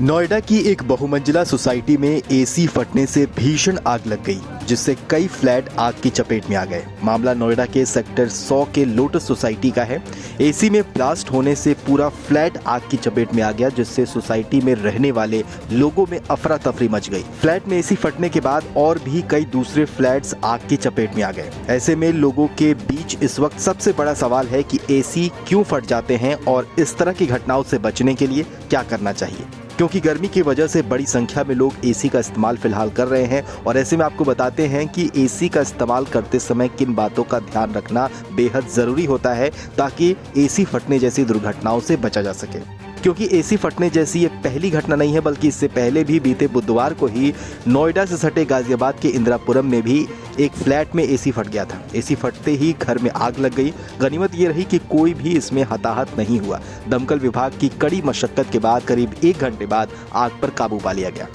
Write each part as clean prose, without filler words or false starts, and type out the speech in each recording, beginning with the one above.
नोएडा की एक बहुमंजिला सोसाइटी में एसी फटने से भीषण आग लग गई, जिससे कई फ्लैट आग की चपेट में आ गए। मामला नोएडा के सेक्टर 100 के लोटस सोसाइटी का है। एसी में ब्लास्ट होने से पूरा फ्लैट आग की चपेट में आ गया, जिससे सोसाइटी में रहने वाले लोगों में अफरा तफरी मच गई। फ्लैट में एसी फटने के बाद और भी कई दूसरे फ्लैट्स आग की चपेट में आ गए। ऐसे में लोगों के बीच इस वक्त सबसे बड़ा सवाल है कि एसी क्यों फट जाते हैं और इस तरह की घटनाओं से बचने के लिए क्या करना चाहिए, क्योंकि गर्मी की वजह से बड़ी संख्या में लोग एसी का इस्तेमाल फिलहाल कर रहे हैं। और ऐसे में आपको बताते हैं कि एसी का इस्तेमाल करते समय किन बातों का ध्यान रखना बेहद ज़रूरी होता है, ताकि एसी फटने जैसी दुर्घटनाओं से बचा जा सके। क्योंकि एसी फटने जैसी ये पहली घटना नहीं है, बल्कि इससे पहले भी बीते बुधवार को ही नोएडा से सटे गाजियाबाद के इंदिरापुरम में भी एक फ्लैट में एसी फट गया था। एसी फटते ही घर में आग लग गई। गनीमत ये रही कि कोई भी इसमें हताहत नहीं हुआ। दमकल विभाग की कड़ी मशक्कत के बाद करीब 1 घंटे बाद आग पर काबू पा लिया गया।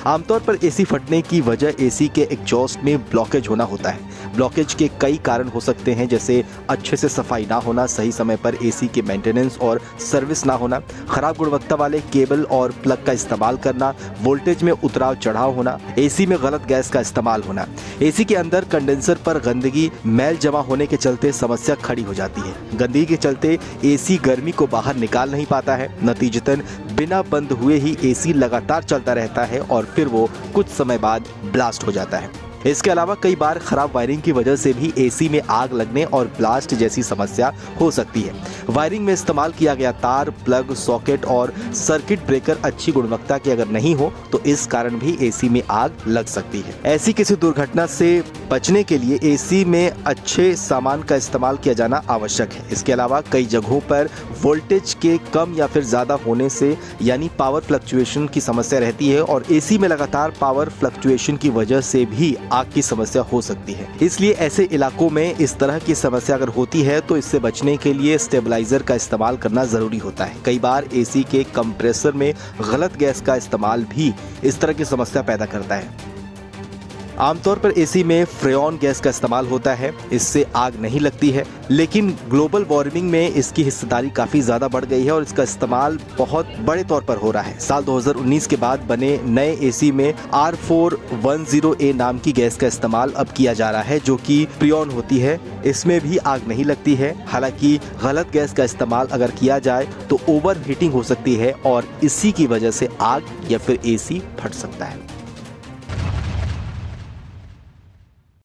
आमतौर पर एसी फटने की वजह एसी के एग्जॉस्ट में ब्लॉकेज होना होता है। ब्लॉकेज के कई कारण हो सकते हैं, जैसे अच्छे से सफाई ना होना, सही समय पर एसी के मेंटेनेंस और सर्विस ना होना, खराब गुणवत्ता वाले केबल और प्लग का इस्तेमाल करना, वोल्टेज में उतराव चढ़ाव होना, एसी में गलत गैस का इस्तेमाल होना। एसी के अंदर कंडेंसर पर गंदगी, मैल जमा होने के चलते समस्या खड़ी हो जाती है। गंदगी के चलते एसी गर्मी को बाहर निकाल नहीं पाता है। नतीजतन बिना बंद हुए ही एसी लगातार चलता रहता है और फिर वो कुछ समय बाद ब्लास्ट हो जाता है। इसके अलावा कई बार खराब वायरिंग की वजह से भी एसी में आग लगने और ब्लास्ट जैसी समस्या हो सकती है। वायरिंग में इस्तेमाल किया गया तार, प्लग, सॉकेट और सर्किट ब्रेकर अच्छी गुणवत्ता के अगर नहीं हो तो इस कारण भी एसी में आग लग सकती है। ऐसी किसी दुर्घटना से बचने के लिए एसी में अच्छे सामान का इस्तेमाल किया जाना आवश्यक है। इसके अलावा कई जगहों पर वोल्टेज के कम या फिर ज्यादा होने से यानी पावर फ्लक्चुएशन की समस्या रहती है और एसी में लगातार पावर फ्लक्चुएशन की वजह से भी आग की समस्या हो सकती है। इसलिए ऐसे इलाकों में इस तरह की समस्या अगर होती है तो इससे बचने के लिए स्टेबलाइजर का इस्तेमाल करना जरूरी होता है। कई बार एसी के कंप्रेसर में गलत गैस का इस्तेमाल भी इस तरह की समस्या पैदा करता है। आमतौर पर एसी में फ्रेऑन गैस का इस्तेमाल होता है, इससे आग नहीं लगती है, लेकिन ग्लोबल वार्मिंग में इसकी हिस्सेदारी काफ़ी ज़्यादा बढ़ गई है और इसका इस्तेमाल बहुत बड़े तौर पर हो रहा है। साल 2019 के बाद बने नए एसी में R410A नाम की गैस का इस्तेमाल अब किया जा रहा है, जो कि फ्रेऑन होती है। इसमें भी आग नहीं लगती है। हालांकि गलत गैस का इस्तेमाल अगर किया जाए तो ओवर हीटिंग हो सकती है और इसी की वजह से आग या फिर एसी फट सकता है।